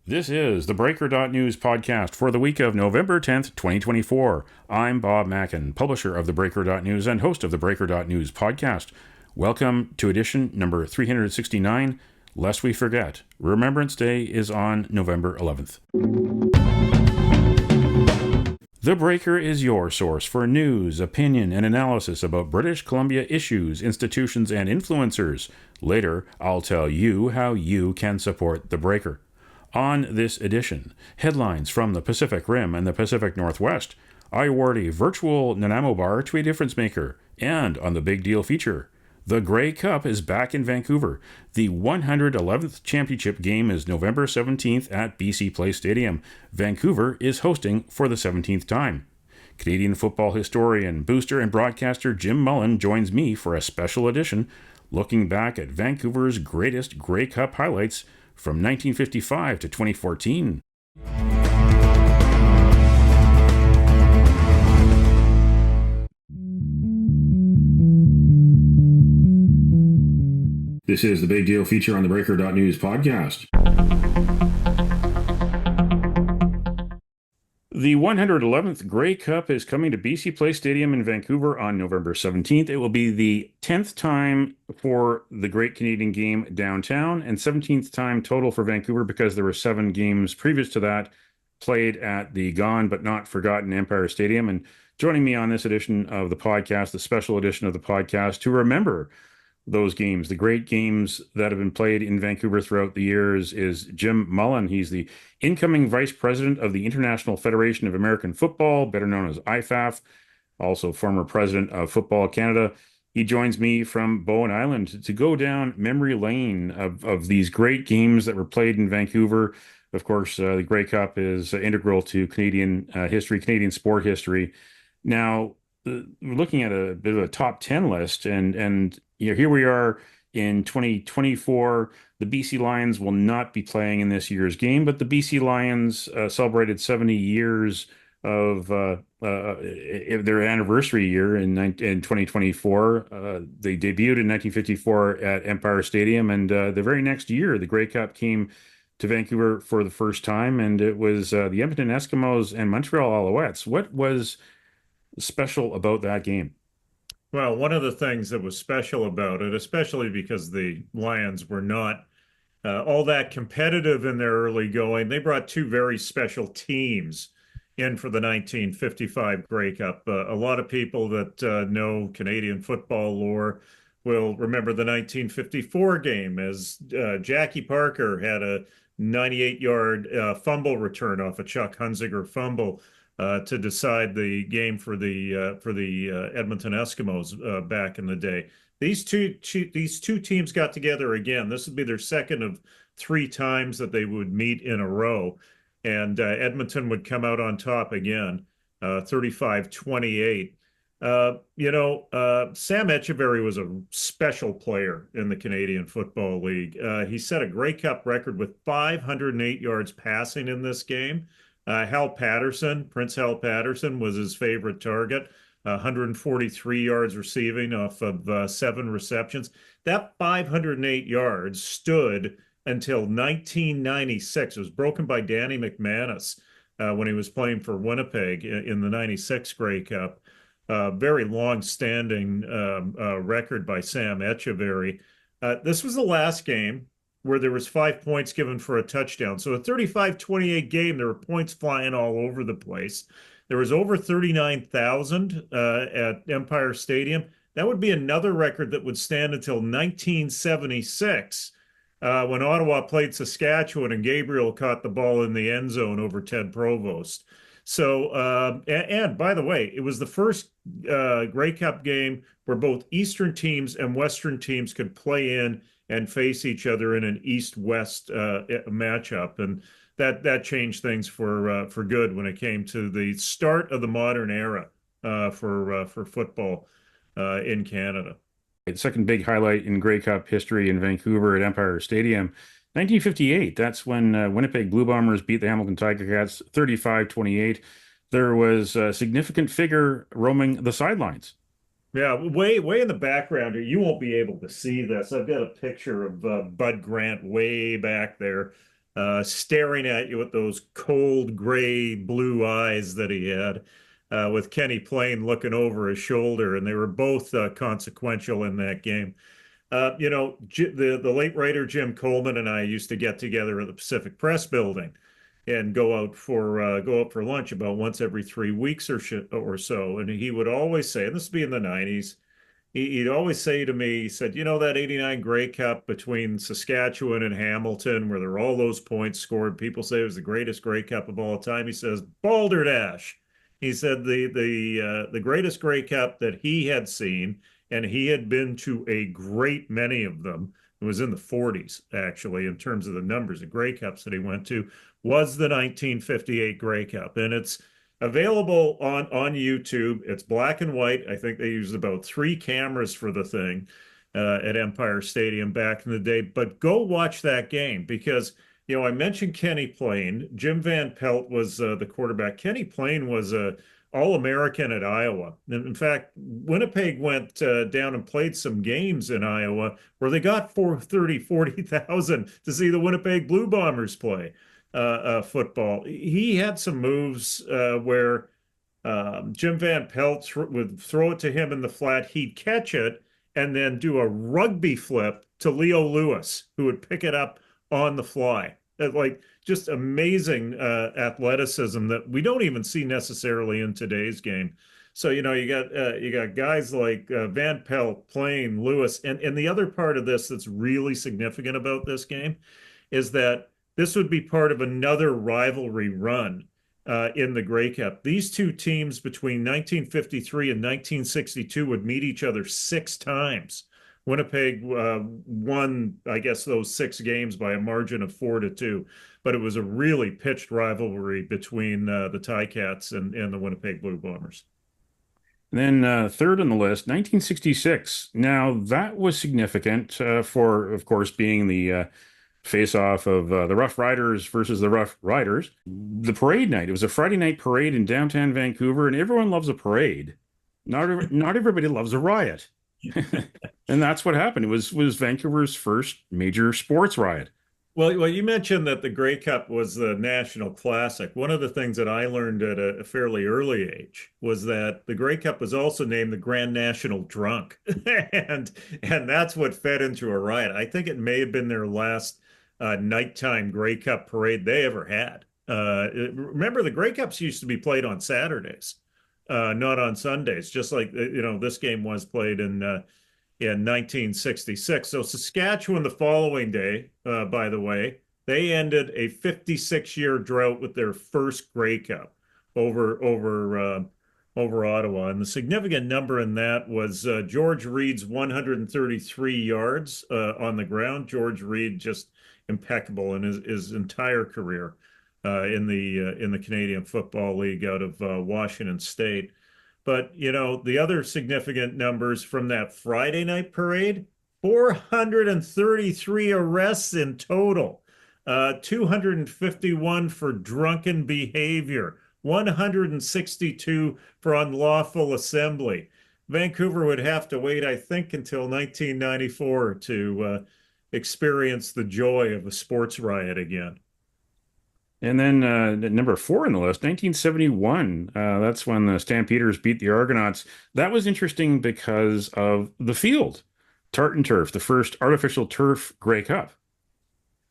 This is the Breaker.news podcast for the week of November 10th, 2024. I'm Bob Mackin, publisher of the Breaker.news and host of the Breaker.news podcast. Welcome to edition number 369, Lest We Forget. Remembrance Day is on November 11th. The Breaker is your source for news, opinion, and analysis about British Columbia issues, institutions, and influencers. Later, I'll tell you how you can support The Breaker. On this edition, headlines from the Pacific Rim and the Pacific Northwest. I award a virtual Nanaimo bar to a difference maker. And on the big deal feature, the Grey Cup is back in Vancouver. The 111th championship game is November 17th at BC Place Stadium. Vancouver is hosting for the 17th time. Canadian football historian, booster, and broadcaster Jim Mullin joins me for a special edition looking back at Vancouver's greatest Grey Cup highlights from 1955 to 2014. This is the big deal feature on the Breaker.news podcast. The 111th Grey Cup is coming to BC Place Stadium in Vancouver on November 17th. It will be the 10th time for the Great Canadian Game downtown and 17th time total for Vancouver because there were 7 games previous to that played at the gone but not forgotten Empire Stadium. And joining me on this edition of the podcast, the special edition of the podcast, to remember those games, the great games that have been played in Vancouver throughout the years, is Jim Mullin. He's the incoming vice president of the International Federation of American Football, better known as IFAF, also former president of Football Canada. He joins me from Bowen Island to go down memory lane of these great games that were played in Vancouver. Of course, the Grey Cup is integral to Canadian history, Canadian sport history. Now, we're looking at a bit of a top 10 list, and here we are in 2024. The BC Lions will not be playing in this year's game, but the BC Lions celebrated 70 years of their anniversary year in 2024. They debuted in 1954 at Empire Stadium, and the very next year, the Grey Cup came to Vancouver for the first time, and it was the Edmonton Eskimos and Montreal Alouettes. What was special about that game? Well, one of the things that was special about it, especially because the Lions were not all that competitive in their early going, they brought 2 very special teams in for the 1955 Grey Cup. A lot of people that know Canadian football lore will remember the 1954 game as Jackie Parker had a 98-yard fumble return off a Chuck Hunziker fumble to decide the game for the Edmonton Eskimos back in the day. These two teams got together again. This would be their second of 3 times that they would meet in a row, and Edmonton would come out on top again, 35-28. Sam Etcheverry was a special player in the Canadian Football League. He set a Grey Cup record with 508 yards passing in this game. Prince Hal Patterson was his favorite target, 143 yards receiving off of 7 receptions. That 508 yards stood until 1996. It was broken by Danny McManus when he was playing for Winnipeg in the 96 Grey Cup. Very long-standing record by Sam Etcheverry. This was the last game where there was 5 points given for a touchdown. So a 35-28 game, there were points flying all over the place. There was over 39,000 at Empire Stadium. That would be another record that would stand until 1976 when Ottawa played Saskatchewan and Gabriel caught the ball in the end zone over Ted Provost. So, and by the way, it was the first Grey Cup game where both Eastern teams and Western teams could play in and face each other in an East-West matchup, and that changed things for good when it came to the start of the modern era for football in Canada. The second big highlight in Grey Cup history in Vancouver at Empire Stadium, 1958. That's when Winnipeg Blue Bombers beat the Hamilton Tiger Cats 35-28. There was a significant figure roaming the sidelines. Yeah, way in the background here. You won't be able to see this. I've got a picture of Bud Grant way back there. staring at you with those cold gray blue eyes that he had, with Kenny Payne looking over his shoulder, and they were both consequential in that game. The late writer Jim Coleman and I used to get together at the Pacific Press Building and go out for lunch about once every 3 weeks or so. And he would always say, and this would be in the 90s, he'd always say to me, he said, that 89 Grey Cup between Saskatchewan and Hamilton, where there were all those points scored, people say it was the greatest Grey Cup of all time. He says, balderdash. He said the greatest Grey Cup that he had seen, and he had been to a great many of them. It was in the 40s, actually, in terms of the numbers of Grey Cups that he went to, was the 1958 Grey Cup. And it's available on YouTube. It's black and white. I think they used about 3 cameras for the thing at Empire Stadium back in the day. But go watch that game because, I mentioned Kenny Payne. Jim Van Pelt was the quarterback. Kenny Payne was a All-American at Iowa. And in fact, Winnipeg went down and played some games in Iowa where they got 40,000 to see the Winnipeg Blue Bombers play football. He had some moves where Jim Van Pelt would throw it to him in the flat. He'd catch it and then do a rugby flip to Leo Lewis, who would pick it up on the fly. Like just amazing athleticism that we don't even see necessarily in today's game. So you got guys like Van Pelt, Payne, Lewis, and the other part of this that's really significant about this game is that this would be part of another rivalry run in the Grey Cup. These two teams between 1953 and 1962 would meet each other 6 times. Winnipeg won, I guess, those 6 games by a margin of 4-2, but it was a really pitched rivalry between the Ticats and the Winnipeg Blue Bombers. And then third on the list, 1966. Now that was significant for, of course, being the face-off of the Rough Riders versus the Rough Riders. The parade night. It was a Friday night parade in downtown Vancouver, and everyone loves a parade. Not everybody loves a riot. And that's what happened. It was Vancouver's first major sports riot. Well, you mentioned that the Grey Cup was the national classic. One of the things that I learned at a fairly early age was that the Grey Cup was also named the Grand National Drunk, and that's what fed into a riot. I think it may have been their last nighttime Grey Cup parade they ever had. Remember, the Grey Cups used to be played on Saturdays, not on Sundays, just like this game was played in 1966. So Saskatchewan the following day, by the way, they ended a 56-year drought with their first Grey Cup over Ottawa. And the significant number in that was George Reed's 133 yards on the ground. George Reed just impeccable in his entire career in the Canadian Football League out of Washington State. But, the other significant numbers from that Friday night parade, 433 arrests in total, 251 for drunken behavior, 162 for unlawful assembly. Vancouver would have to wait, I think, until 1994 to experience the joy of a sports riot again. And then number 4 on the list, 1971. That's when the Stampeders beat the Argonauts. That was interesting because of the field, tartan turf, the first artificial turf Grey Cup.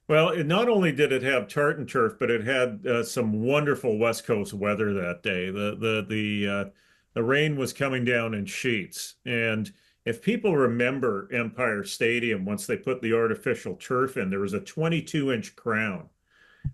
Well, not only did it have tartan turf, but it had some wonderful West Coast weather that day. The rain was coming down in sheets, and if people remember Empire Stadium, once they put the artificial turf in, there was a 22-inch crown.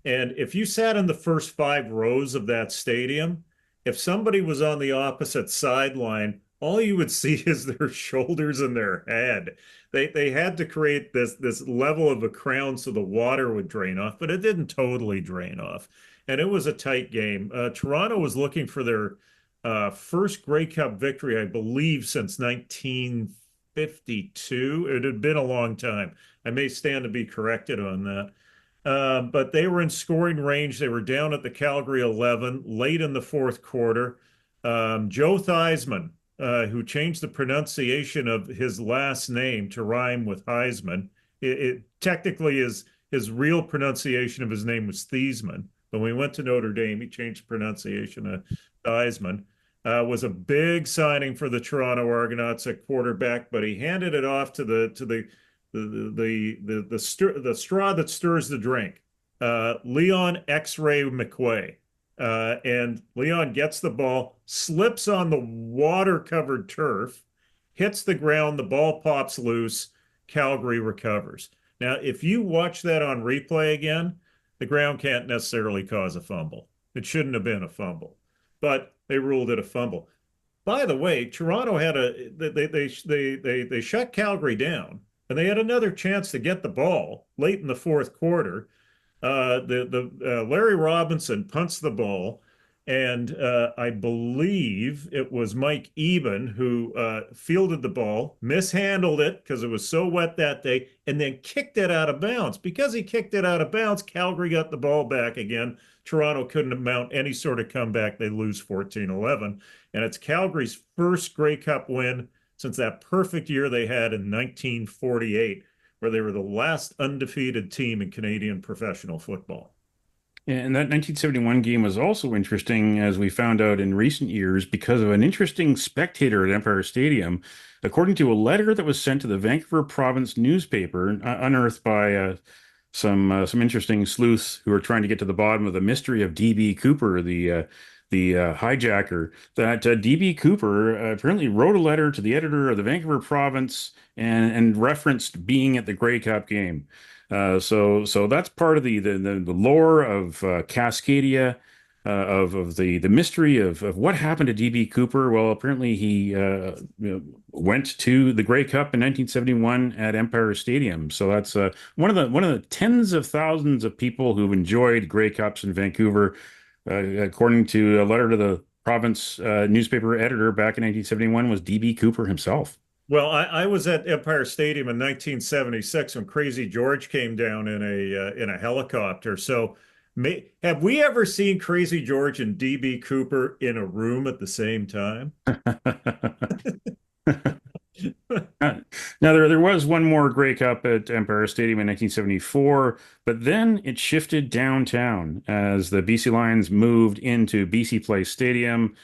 And if you sat in the first 5 rows of that stadium, if somebody was on the opposite sideline, all you would see is their shoulders and their head. They had to create this level of a crown so the water would drain off, but it didn't totally drain off. And it was a tight game. Toronto was looking for their first Grey Cup victory, I believe, since 1952. It had been a long time. I may stand to be corrected on that. But they were in scoring range. They were down at the Calgary 11 late in the fourth quarter. Joe Theismann, who changed the pronunciation of his last name to rhyme with Heisman. It technically his real pronunciation of his name was Thiesman. When we went to Notre Dame, he changed pronunciation to Theismann. Was a big signing for the Toronto Argonauts at quarterback, but he handed it off to the straw that stirs the drink. Leon X-Ray McQuay. And Leon gets the ball, slips on the water-covered turf, hits the ground, the ball pops loose, Calgary recovers. Now, if you watch that on replay again, the ground can't necessarily cause a fumble. It shouldn't have been a fumble, but they ruled it a fumble. By the way, Toronto had they shut Calgary down, and they had another chance to get the ball late in the fourth quarter. Larry Robinson punts the ball, and I believe it was Mike Eben who fielded the ball, mishandled it because it was so wet that day, and then kicked it out of bounds. Because he kicked it out of bounds, Calgary got the ball back again. Toronto couldn't mount any sort of comeback. They lose 14-11, and it's Calgary's first Grey Cup win since that perfect year they had in 1948, where they were the last undefeated team in Canadian professional football. And that 1971 game was also interesting, as we found out in recent years, because of an interesting spectator at Empire Stadium. According to a letter that was sent to the Vancouver Province newspaper, unearthed by some interesting sleuths who are trying to get to the bottom of the mystery of DB Cooper, the hijacker, that DB Cooper apparently wrote a letter to the editor of the Vancouver Province and referenced being at the Grey Cup game. So that's part of the lore of Cascadia, of the mystery of what happened to DB Cooper. Well, apparently he went to the Grey Cup in 1971 at Empire Stadium. So that's one of the tens of thousands of people who've enjoyed Grey Cups in Vancouver, according to a letter to the province newspaper editor back in 1971, was DB Cooper himself. Well, I was at Empire Stadium in 1976 when Crazy George came down in a helicopter. So, have we ever seen Crazy George and DB Cooper in a room at the same time? Now there was one more Grey Cup at Empire Stadium in 1974, but then it shifted downtown as the BC Lions moved into BC Place Stadium,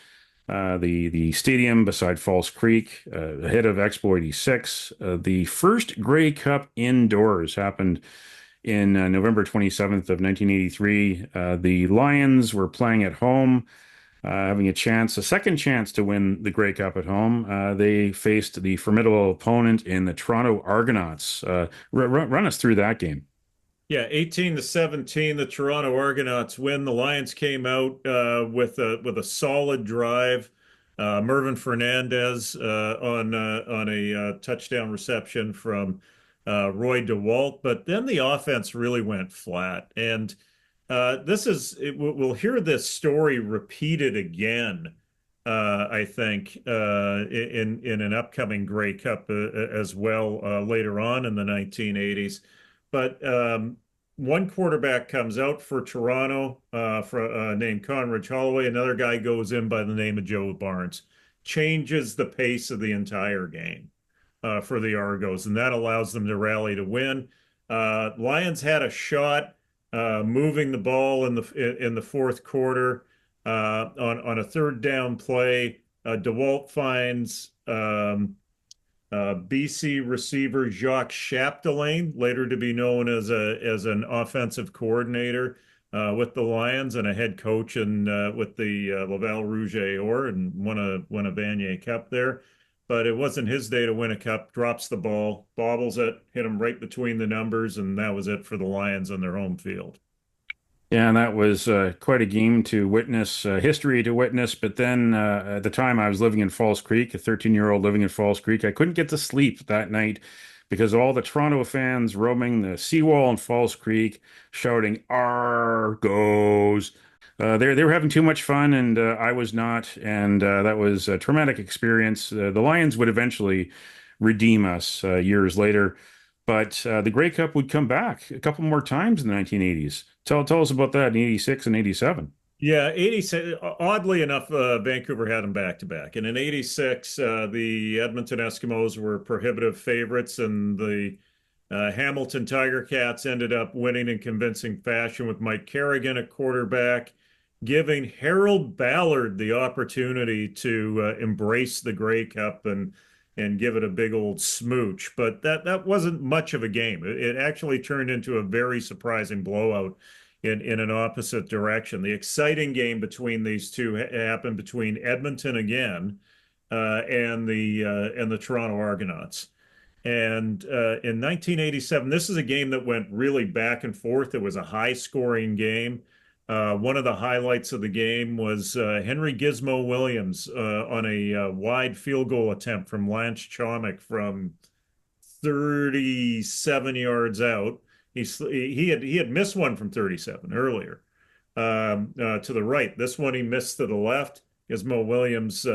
the stadium beside False Creek, ahead of Expo 86. The first Grey Cup indoors happened in November 27th of 1983. The Lions were playing at home, having a second chance to win the Grey Cup at home. They faced the formidable opponent in the Toronto Argonauts. Run us through that game. Yeah, 18-17, the Toronto Argonauts win. The Lions came out with a solid drive. Mervyn Fernandez on a touchdown reception from Roy DeWalt, but then the offense really went flat. And we'll hear this story repeated again, I think, in an upcoming Grey Cup as well later on in the 1980s. But one quarterback comes out for Toronto named Conridge Holloway. Another guy goes in by the name of Joe Barnes. Changes the pace of the entire game for the Argos, and that allows them to rally to win. Lions had a shot moving the ball in the fourth quarter on a third down play. DeWalt finds BC receiver Jacques Chapdelaine, later to be known as an offensive coordinator with the Lions and a head coach with the Laval Rouge et Or, and won a Vanier Cup there. But it wasn't his day to win a cup. Drops the ball, bobbles it, hit him right between the numbers, and that was it for the Lions on their home field. Yeah, and that was quite a game to witness, history to witness. But then at the time I was living in False Creek, a 13-year-old living in False Creek, I couldn't get to sleep that night because of all the Toronto fans roaming the seawall in False Creek, shouting "Argos." They were having too much fun, and I was not, and that was a traumatic experience. The Lions would eventually redeem us years later, but the Grey Cup would come back a couple more times in the 1980s. Tell us about that in 86 and 87. Yeah, 86. Oddly enough, Vancouver had them back to back. And in 86, the Edmonton Eskimos were prohibitive favorites, and the Hamilton Tiger Cats ended up winning in convincing fashion with Mike Kerrigan at quarterback, giving Harold Ballard the opportunity to embrace the Grey Cup and give it a big old smooch. But that wasn't much of a game. It actually turned into a very surprising blowout in an opposite direction. The exciting game between these two happened between Edmonton again and the Toronto Argonauts. And in 1987, this is a game that went really back and forth. It was a high-scoring game. One of the highlights of the game was Henry Gizmo Williams on a wide field goal attempt from Lance Chomick from 37 yards out. He had missed one from 37 earlier to the right. This one he missed to the left. Gizmo Williams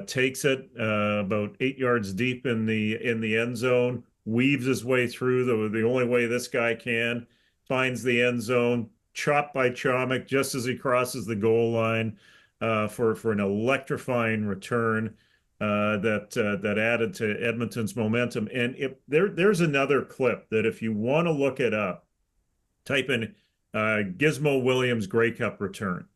takes it about 8 yards deep in the end zone, weaves his way through the only way this guy can, finds the end zone, chopped by Chomick just as he crosses the goal line for an electrifying return that added to Edmonton's momentum. And there's another clip that if you want to look it up, type in Gizmo Williams Grey Cup return.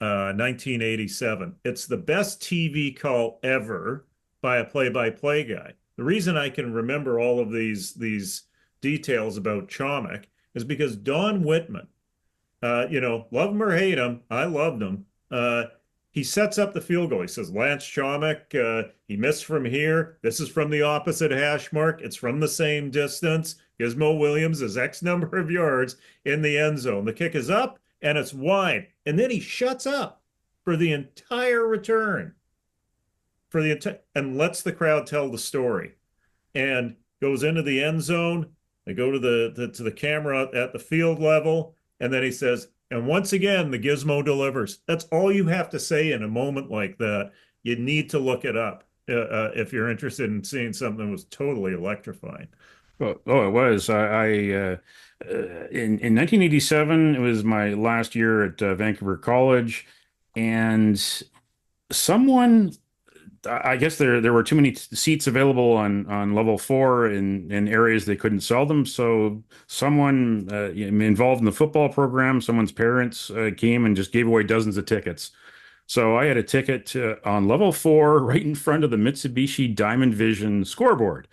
1987. It's the best TV call ever by a play-by-play guy. The reason I can remember all of these details about Chomick is because Don Whitman, love him or hate him, I loved him. He sets up the field goal. He says, Lance Chomick, he missed from here. This is from the opposite hash mark. It's from the same distance. Gizmo Williams is X number of yards in the end zone. The kick is up and it's wide. And then he shuts up for the entire return, and lets the crowd tell the story, and goes into the end zone. They go to the camera at the field level, and then he says, and once again, the Gizmo delivers. That's all you have to say in a moment like that. You need to look it up if you're interested in seeing something that was totally electrifying. Oh, it was. In 1987, it was my last year at Vancouver College, and someone, I guess there were too many seats available on level four in areas they couldn't sell them. So someone involved in the football program, someone's parents came and just gave away dozens of tickets. So I had a ticket on level four, right in front of the Mitsubishi Diamond Vision scoreboard,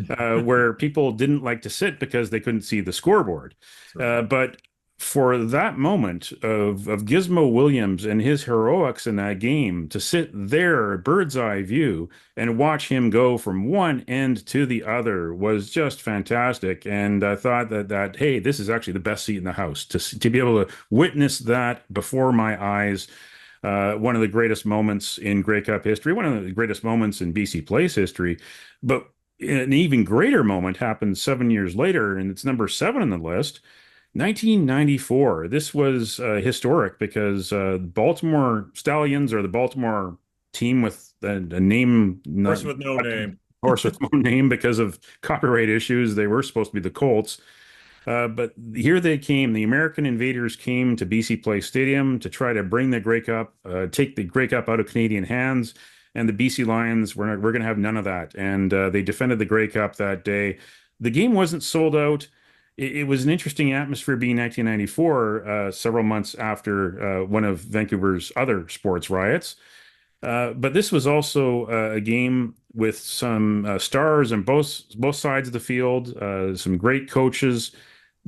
where people didn't like to sit because they couldn't see the scoreboard. But for that moment of Gizmo Williams and his heroics in that game, to sit there, bird's eye view, and watch him go from one end to the other was just fantastic. And I thought that hey, this is actually the best seat in the house to be able to witness that before my eyes. One of the greatest moments in Grey Cup history, one of the greatest moments in BC Place history. But an even greater moment happened 7 years later, and it's number 7 on the list. 1994. This was historic because Baltimore Stallions are the Baltimore team with a name, Horse with no name. Horse with no name because of copyright issues. They were supposed to be the Colts. But here they came. The American Invaders came to BC Place Stadium to try to bring the Grey Cup, take the Grey Cup out of Canadian hands. And the BC Lions, we're going to have none of that. And they defended the Grey Cup that day. The game wasn't sold out. It was an interesting atmosphere being 1994, several months after one of Vancouver's other sports riots. But this was also a game with some stars on both sides of the field, some great coaches.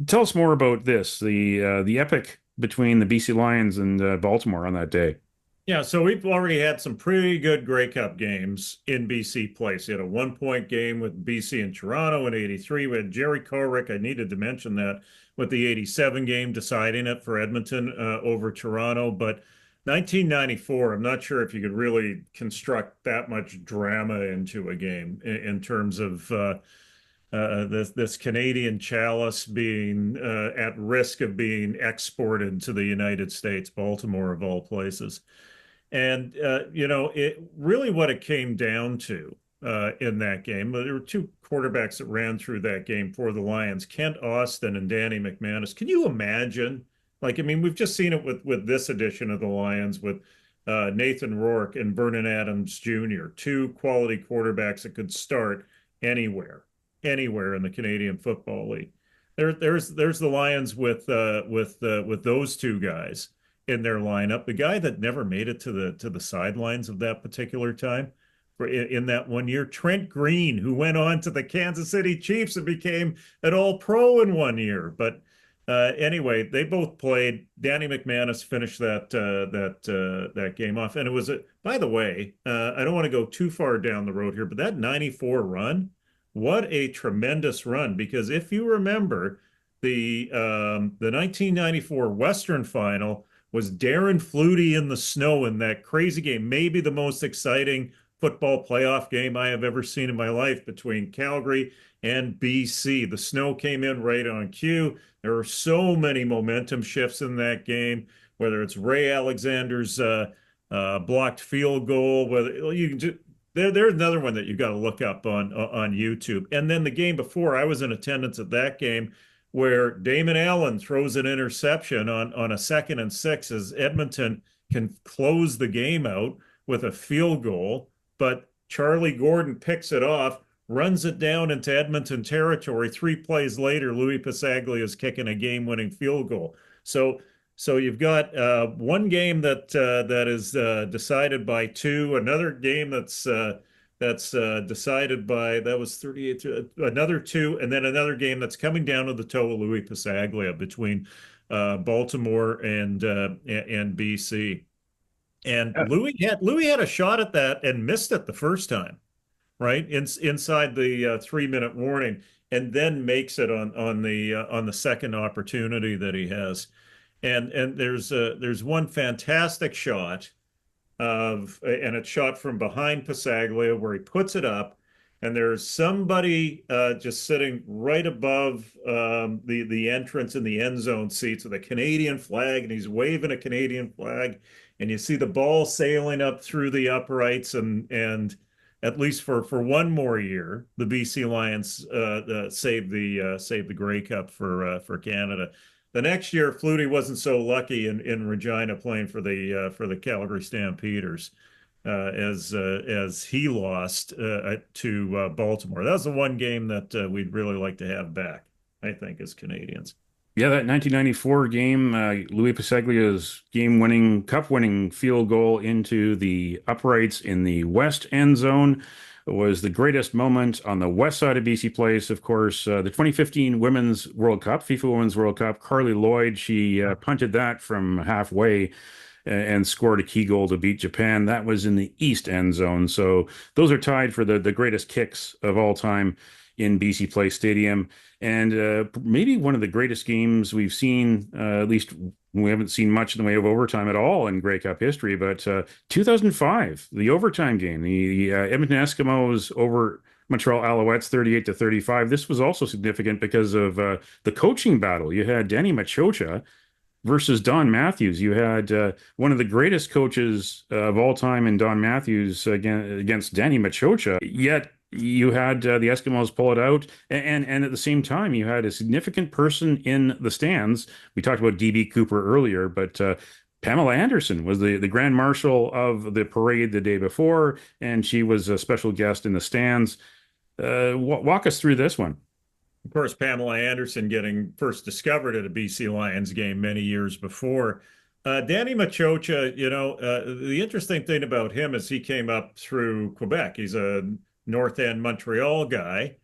Tell us more about this, the epic between the BC Lions and Baltimore on that day. Yeah, so we've already had some pretty good Grey Cup games in BC Place. You had a 1-point game with BC and Toronto in '83. We had Jerry Korick. I needed to mention that with the '87 game deciding it for Edmonton over Toronto. But 1994, I'm not sure if you could really construct that much drama into a game in terms of this Canadian chalice being at risk of being exported to the United States, Baltimore of all places. And it really what it came down to in that game. There were two quarterbacks that ran through that game for the Lions, Kent Austin and Danny McManus. Can you imagine? Like, I mean, we've just seen it with this edition of the Lions with Nathan Rourke and Vernon Adams Jr., two quality quarterbacks that could start anywhere. anywhere in the Canadian Football League. There's the Lions with those two guys in their lineup. The guy that never made it to the sidelines of that particular time in that one year, Trent Green, who went on to the Kansas City Chiefs and became an All-Pro in one year. But anyway, they both played. Danny McManus finished that game off, and it was by the way, I don't want to go too far down the road here, but that '94 run, what a tremendous run! Because if you remember, the 1994 Western Final was Darren Flutie in the snow in that crazy game, maybe the most exciting football playoff game I have ever seen in my life between Calgary and BC. The snow came in right on cue. There were so many momentum shifts in that game, whether it's Ray Alexander's blocked field goal, whether you can do. There's another one that you got to look up on YouTube. And then the game before, I was in attendance at that game where Damon Allen throws an interception on a 2nd and 6 as Edmonton can close the game out with a field goal. But Charlie Gordon picks it off, runs it down into Edmonton territory. 3 plays later, Louis Pasaglia is kicking a game-winning field goal. So you've got one game that is decided by 2, another game that's decided by, that was 38, another 2, and then another game that's coming down to the toe of Louis Pasaglia between Baltimore and BC. And Louis had a shot at that and missed it the first time, right? Inside the 3-minute warning, and then makes it on the second opportunity that he has. And there's one fantastic shot and it's shot from behind Pasaglia where he puts it up, and there's somebody just sitting right above the entrance in the end zone seats with a Canadian flag, and he's waving a Canadian flag, and you see the ball sailing up through the uprights, and at least for one more year, the BC Lions saved the Grey Cup for Canada. The next year, Flutie wasn't so lucky in Regina playing for the Calgary Stampeders as he lost to Baltimore. That was the one game that we'd really like to have back, I think, as Canadians. Yeah, that 1994 game, Louis Pasaglia's game-winning, cup-winning field goal into the uprights in the west end zone was the greatest moment on the west side of BC Place. Of course, the 2015 Women's World Cup, FIFA Women's World Cup, Carly Lloyd, she punted that from halfway and scored a key goal to beat Japan. That was in the east end zone. So those are tied for the greatest kicks of all time in BC Place Stadium. And maybe one of the greatest games we've seen, at least we haven't seen much in the way of overtime at all in Grey Cup history, but 2005, the overtime game, the Edmonton Eskimos over Montreal Alouettes 38-35. This was also significant because of the coaching battle. You had Danny Machocha versus Don Matthews. You had one of the greatest coaches of all time in Don Matthews against Danny Machocha, yet you had the Eskimos pull it out, and at the same time, you had a significant person in the stands. We talked about DB Cooper earlier, but Pamela Anderson was the Grand Marshal of the parade the day before, and she was a special guest in the stands. Walk us through this one. Of course, Pamela Anderson getting first discovered at a BC Lions game many years before. Danny Machocha, the interesting thing about him is he came up through Quebec. He's a North End Montreal guy,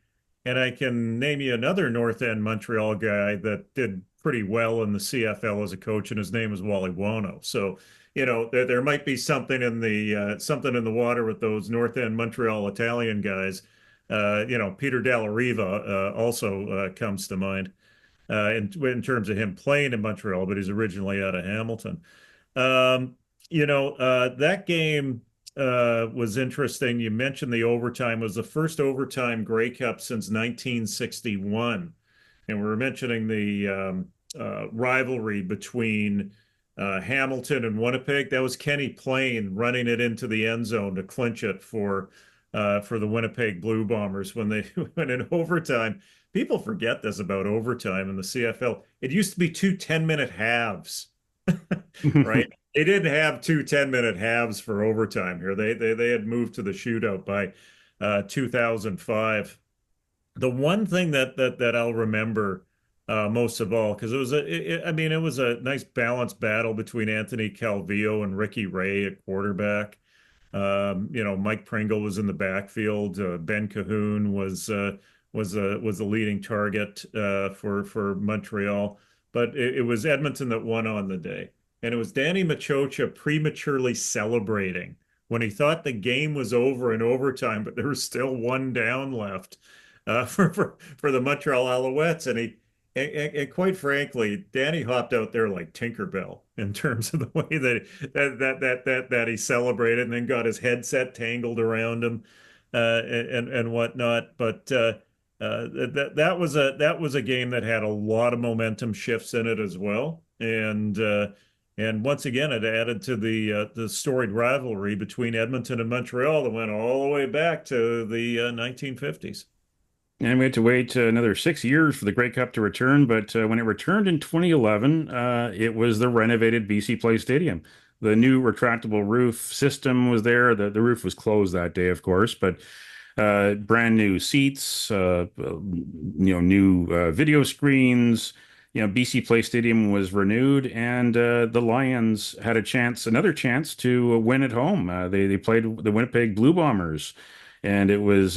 and I can name you another North End Montreal guy that did pretty well in the CFL as a coach, and his name is Wally Buono. So, there might be something in the water with those North End Montreal Italian guys. Peter Dallariva also comes to mind in terms of him playing in Montreal, but he's originally out of Hamilton. That game was interesting. You mentioned the overtime. It was the first overtime Grey Cup since 1961. And we were mentioning the rivalry between Hamilton and Winnipeg. That was Kenny Plain running it into the end zone to clinch it for the Winnipeg Blue Bombers when they went in overtime. People forget this about overtime in the CFL. It used to be 2 10-minute halves, right? They didn't have 2 10-minute halves for overtime here. They had moved to the shootout by 2005. The one thing that I'll remember most of all, because I mean, it was a nice balanced battle between Anthony Calvillo and Ricky Ray at quarterback. Mike Pringle was in the backfield. Ben Cahoon was a leading target for Montreal, but it was Edmonton that won on the day, and it was Danny Machocha prematurely celebrating when he thought the game was over in overtime, but there was still one down left for the Montreal Alouettes, and quite frankly, Danny hopped out there like Tinkerbell in terms of the way that he celebrated, and then got his headset tangled around him, and whatnot. But that was a game that had a lot of momentum shifts in it as well, and once again, it added to the storied rivalry between Edmonton and Montreal that went all the way back to the 1950s. And we had to wait another 6 years for the Grey Cup to return. But when it returned in 2011, it was the renovated BC Place Stadium. The new retractable roof system was there. The roof was closed that day, of course, but brand new seats, new video screens. BC Place Stadium was renewed, and the Lions had another chance to win at home. They played the Winnipeg Blue Bombers, and it was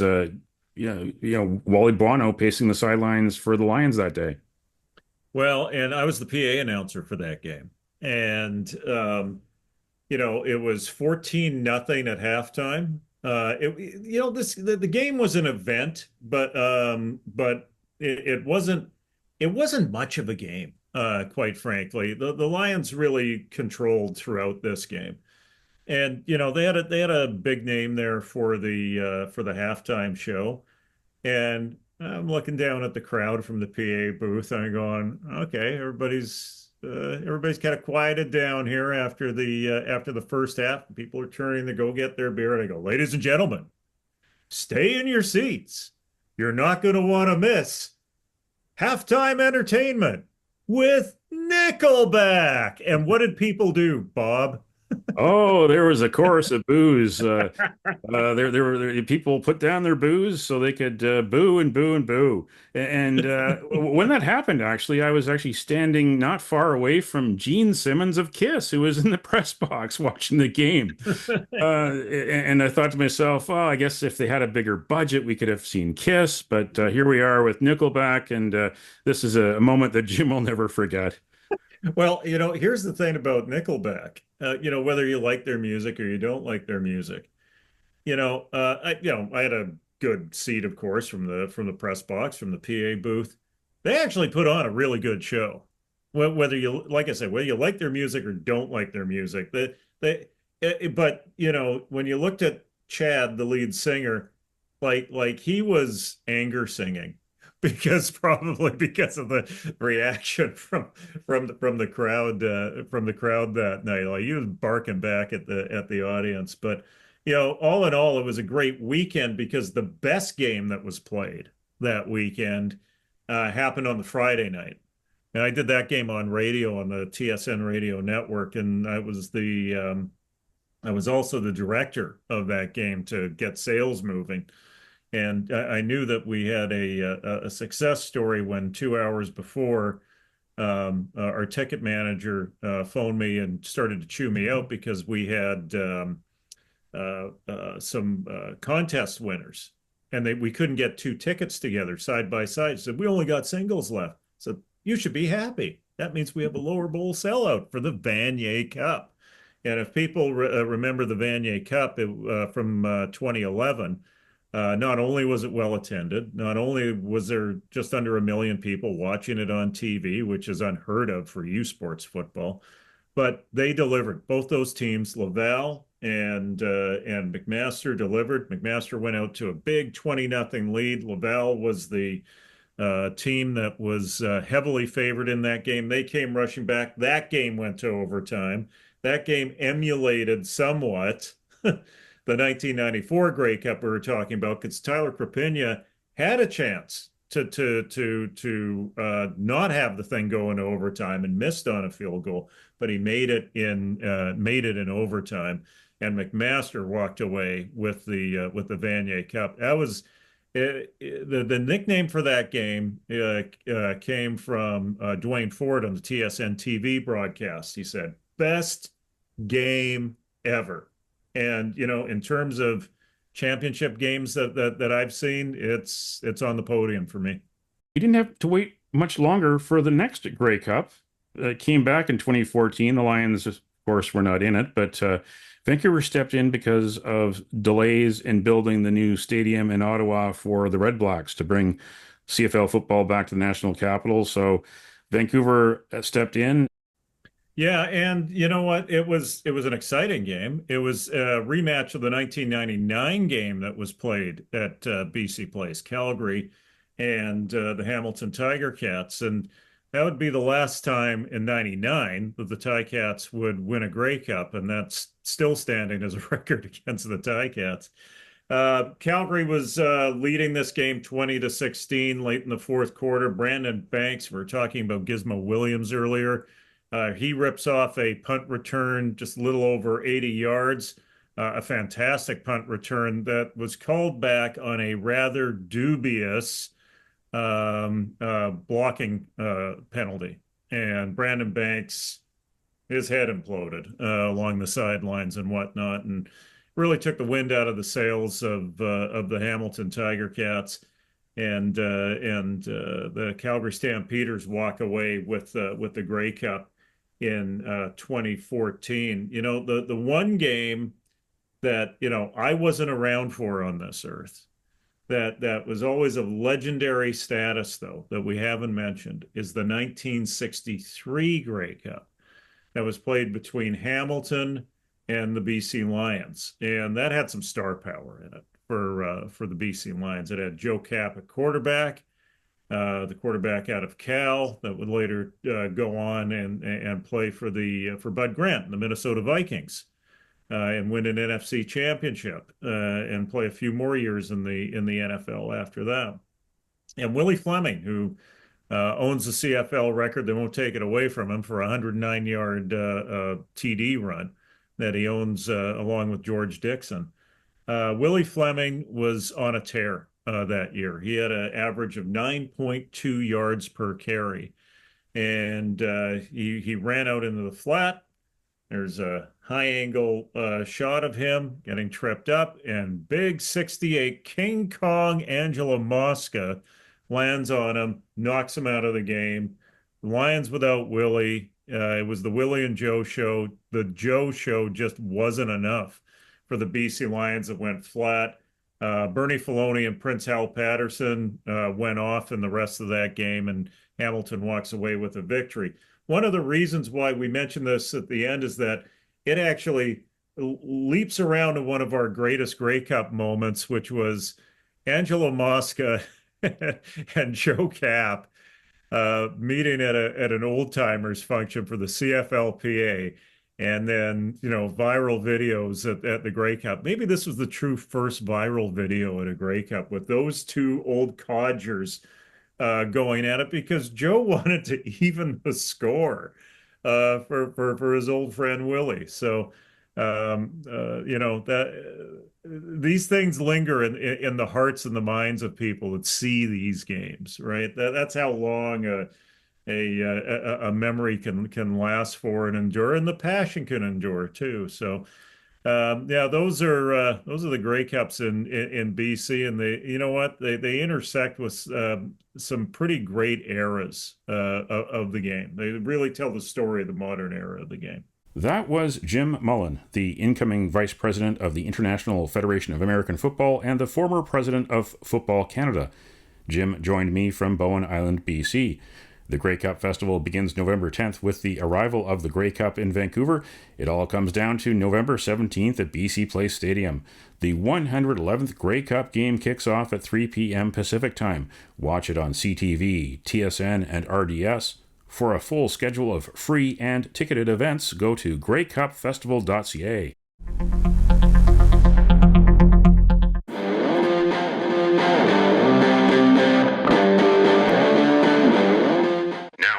Wally Bono pacing the sidelines for the Lions that day. Well, and I was the PA announcer for that game. And it was 14-0 at halftime. The game was an event, but it wasn't much of a game, quite frankly. The Lions really controlled throughout this game. And they had a big name there for the halftime show. And I'm looking down at the crowd from the PA booth. I'm going, okay, everybody's kind of quieted down here after the first half. People are turning to go get their beer. And I go, ladies and gentlemen, stay in your seats. You're not going to want to miss halftime entertainment with Nickelback. And what did people do, Bob? Oh, there was a chorus of boos. There were people put down their booze so they could boo and boo and boo. And when that happened, actually, I was actually standing not far away from Gene Simmons of Kiss, who was in the press box watching the game. And I thought to myself, oh, I guess if they had a bigger budget, we could have seen Kiss. But here we are with Nickelback, and this is a moment that Jim will never forget. Well, here's the thing about Nickelback. Whether you like their music or you don't like their music, I had a good seat, of course, from the press box, from the PA booth. They actually put on a really good show. Whether you, like I said, whether you like their music or don't like their music, but when you looked at Chad, the lead singer, like he was anger singing probably because of the reaction from the crowd that night. Like he was barking back at the audience. But all in all, it was a great weekend because the best game that was played that weekend happened on the Friday night. And I did that game on radio on the TSN radio network, and I was also the director of that game to get sales moving. And I knew that we had a success story when 2 hours before our ticket manager phoned me and started to chew me out because we had some contest winners, and we couldn't get two tickets together side by side. So we only got singles left. So you should be happy. That means we have a lower bowl sellout for the Vanier Cup. And if people remember the Vanier Cup from 2011, not only was it well attended, not only was there just under 1 million people watching it on TV, which is unheard of for U Sports football, but they delivered. Both those teams, Laval and McMaster, delivered. McMaster went out to a big 20-0 lead. Laval was the team that was heavily favored in that game. They came rushing back. That game went to overtime. That game emulated somewhat the 1994 Grey Cup we were talking about, because Tyler Crapigna had a chance to not have the thing go into overtime and missed on a field goal, but he made it in overtime, and McMaster walked away with the Vanier Cup. The nickname for that game came from Dwayne Ford on the TSN TV broadcast. He said, "Best game ever." And in terms of championship games that I've seen, it's on the podium for me. We didn't have to wait much longer for the next Grey Cup. It came back in 2014. The Lions, of course, were not in it, but Vancouver stepped in because of delays in building the new stadium in Ottawa for the Red Blacks to bring CFL football back to the national capital. So Vancouver stepped in. Yeah, and you know what? It was an exciting game. It was a rematch of the 1999 game that was played at BC Place, Calgary, and the Hamilton Tiger Cats, and that would be the last time in '99 that the Ticats would win a Grey Cup, and that's still standing as a record against the Ticats. Calgary was leading this game 20-16 late in the fourth quarter. Brandon Banks, we were talking about Gizmo Williams earlier. He rips off a punt return just a little over 80 yards, a fantastic punt return that was called back on a rather dubious blocking penalty. And Brandon Banks, his head imploded along the sidelines and whatnot, and really took the wind out of the sails of the Hamilton Tiger Cats. And the Calgary Stampeders walk away with the Grey Cup in 2014. The one game that I wasn't around for on this earth that was always of legendary status, though, that we haven't mentioned, is the 1963 Grey Cup that was played between Hamilton and the BC Lions, and that had some star power in it for the BC Lions. It had Joe Kapp at quarterback, the quarterback out of Cal that would later go on and play for Bud Grant, the Minnesota Vikings, and win an NFC championship and play a few more years in the NFL after that. And Willie Fleming, who owns the CFL record, they won't take it away from him, for a 109-yard TD run that he owns along with George Dixon. Willie Fleming was on a tear that year. He had an average of 9.2 yards per carry, and he ran out into the flat. There's a high angle shot of him getting tripped up, and big 68 King Kong Angela Mosca lands on him, knocks him out of the game. Lions without Willie. It was the Willie and Joe show. The Joe show just wasn't enough for the BC Lions that went flat. Bernie Filoni and Prince Hal Patterson went off in the rest of that game, and Hamilton walks away with a victory. One of the reasons why we mentioned this at the end is that it actually leaps around to one of our greatest Grey Cup moments, which was Angelo Mosca and Joe Kapp meeting at an old timers function for the CFLPA, and then viral videos at the Grey Cup. Maybe this was the true first viral video at a Grey Cup, with those two old codgers going at it, because Joe wanted to even the score for his old friend Willie. So that these things linger in the hearts and the minds of people that see these games, right? That's how long a memory can last for and endure, and the passion can endure too. So yeah, those are the Grey Cups in BC, and they intersect with some pretty great eras of the game. They really tell the story of the modern era of the game. That was Jim Mullin, the incoming vice president of the International Federation of American Football and the former president of Football Canada. Jim joined me from Bowen Island, BC. The Grey Cup Festival begins November 10th with the arrival of the Grey Cup in Vancouver. It all comes down to November 17th at BC Place Stadium. The 111th Grey Cup game kicks off at 3 p.m. Pacific Time. Watch it on CTV, TSN, and RDS. For a full schedule of free and ticketed events, go to greycupfestival.ca.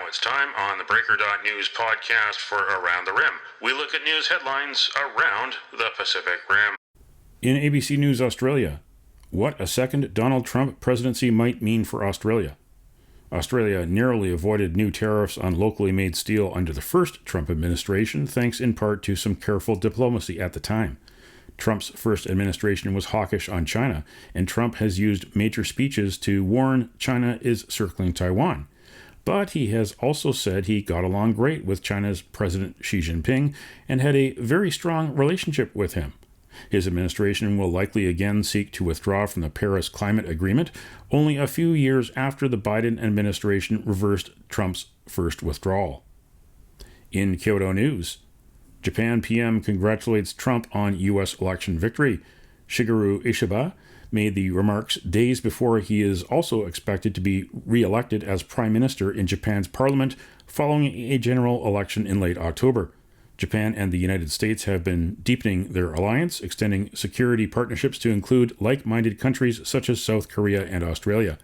It's time on the Breaker.news podcast for Around the Rim. We look at news headlines around the Pacific Rim. In ABC News Australia, What a second Donald Trump presidency might mean for Australia. Australia narrowly avoided new tariffs on locally made steel under the first Trump administration, thanks in part to some careful diplomacy at the time. Trump's first administration was hawkish on China, and Trump has used major speeches to warn China is circling Taiwan. But he has also said he got along great with China's President Xi Jinping and had a very strong relationship with him. His administration will likely again seek to withdraw from the Paris Climate Agreement, only a few years after the Biden administration reversed Trump's first withdrawal. In Kyoto news, Japan PM congratulates Trump on U.S. election victory. Shigeru Ishiba made the remarks days before he is also expected to be re-elected as Prime Minister in Japan's parliament following a general election in late October. Japan and the United States have been deepening their alliance, extending security partnerships to include like-minded countries such as South Korea and Australia.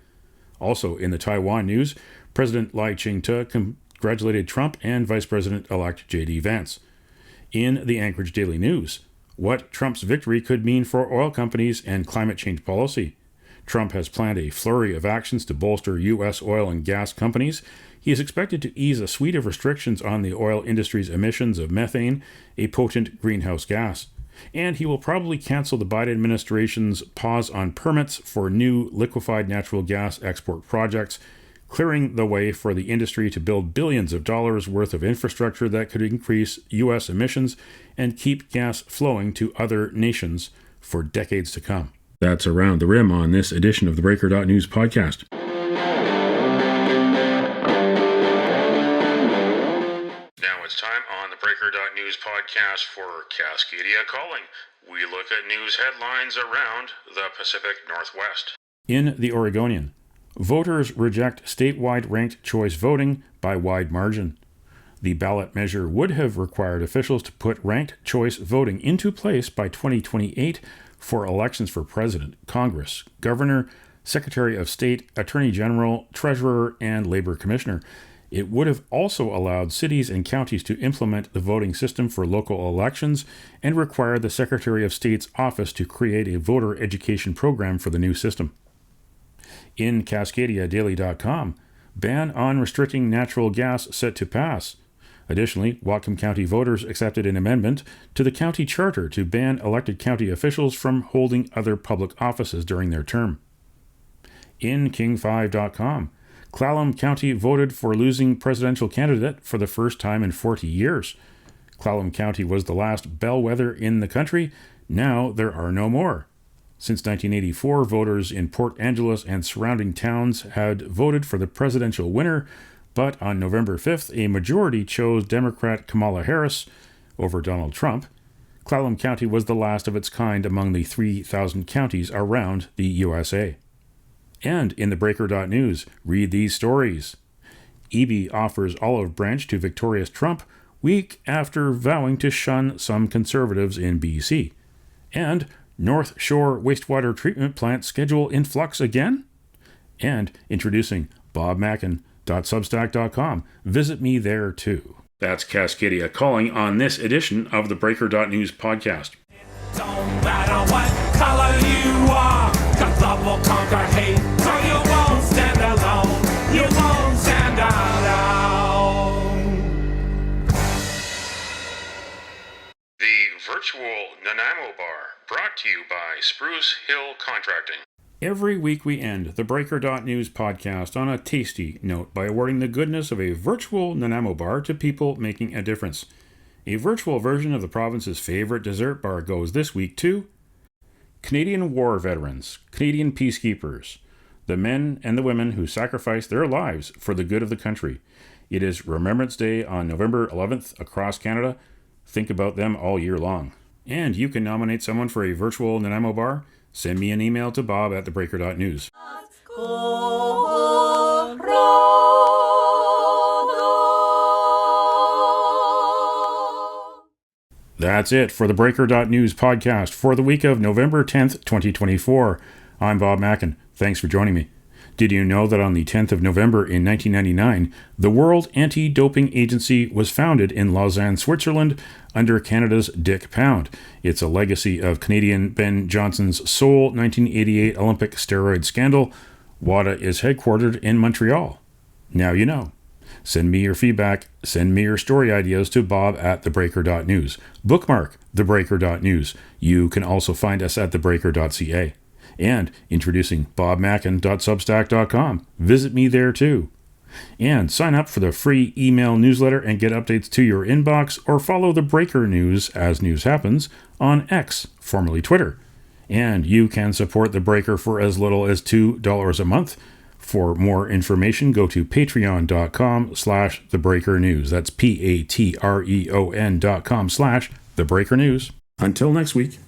Also in the Taiwan news, President Lai Ching-te congratulated Trump and Vice President-elect J.D. Vance. In the Anchorage Daily News, what Trump's victory could mean for oil companies and climate change policy. Trump has planned a flurry of actions to bolster U.S. oil and gas companies. He is expected to ease a suite of restrictions on the oil industry's emissions of methane, a potent greenhouse gas. And he will probably cancel the Biden administration's pause on permits for new liquefied natural gas export projects, clearing the way for the industry to build billions of dollars worth of infrastructure that could increase U.S. emissions and keep gas flowing to other nations for decades to come. That's Around the Rim on this edition of the Breaker.news podcast. Now it's time on the Breaker.news podcast for Cascadia Calling. We look at news headlines around the Pacific Northwest. In the Oregonian, voters reject statewide ranked choice voting by wide margin. The ballot measure would have required officials to put ranked choice voting into place by 2028 for elections for president, Congress, governor, secretary of state, attorney general, treasurer, and labor commissioner. It would have also allowed cities and counties to implement the voting system for local elections and require the secretary of state's office to create a voter education program for the new system. In CascadiaDaily.com, ban on restricting natural gas set to pass. Additionally, Whatcom County voters accepted an amendment to the county charter to ban elected county officials from holding other public offices during their term. In King5.com, Clallam County voted for losing presidential candidate for the first time in 40 years. Clallam County was the last bellwether in the country. Now there are no more. Since 1984, voters in Port Angeles and surrounding towns had voted for the presidential winner, but on November 5th, a majority chose Democrat Kamala Harris over Donald Trump. Clallam County was the last of its kind among the 3,000 counties around the USA. And in the Breaker.news, read these stories. EB offers olive branch to victorious Trump week after vowing to shun some conservatives in BC. And North Shore wastewater treatment plant schedule in flux again? And introducing Bob Mackin.substack.com. Visit me there too. That's Cascadia Calling on this edition of the Breaker.news podcast. Don't matter what color you are, 'cause love will conquer hate, so you won't stand alone, you won't stand alone. The virtual Nanaimo Bar, brought to you by Spruce Hill Contracting. Every week we end the Breaker.news podcast on a tasty note by awarding the goodness of a virtual Nanaimo bar to people making a difference. A virtual version of the province's favorite dessert bar goes this week to Canadian war veterans, Canadian peacekeepers, the men and the women who sacrificed their lives for the good of the country. It is Remembrance Day on November 11th across Canada. Think about them all year long. And you can nominate someone for a virtual Nanaimo bar. Send me an email to bob at theBreaker.news. That's it for the Breaker.news podcast for the week of November 10th, 2024. I'm Bob Mackin. Thanks for joining me. Did you know that on the 10th of November in 1999, the World Anti-Doping Agency was founded in Lausanne, Switzerland, under Canada's Dick Pound? It's a legacy of Canadian Ben Johnson's sole 1988 Olympic steroid scandal. WADA is headquartered in Montreal. Now you know. Send me your feedback. Send me your story ideas to bob@theBreaker.news. Bookmark theBreaker.news. You can also find us at theBreaker.ca. And introducing bobmackin.substack.com. Visit me there too. And sign up for the free email newsletter and get updates to your inbox, or follow the Breaker News as news happens on X, formerly Twitter. And you can support the Breaker for as little as $2 a month. For more information, go to patreon.com/thebreakernews. That's patreon.com/thebreakernews. Until next week.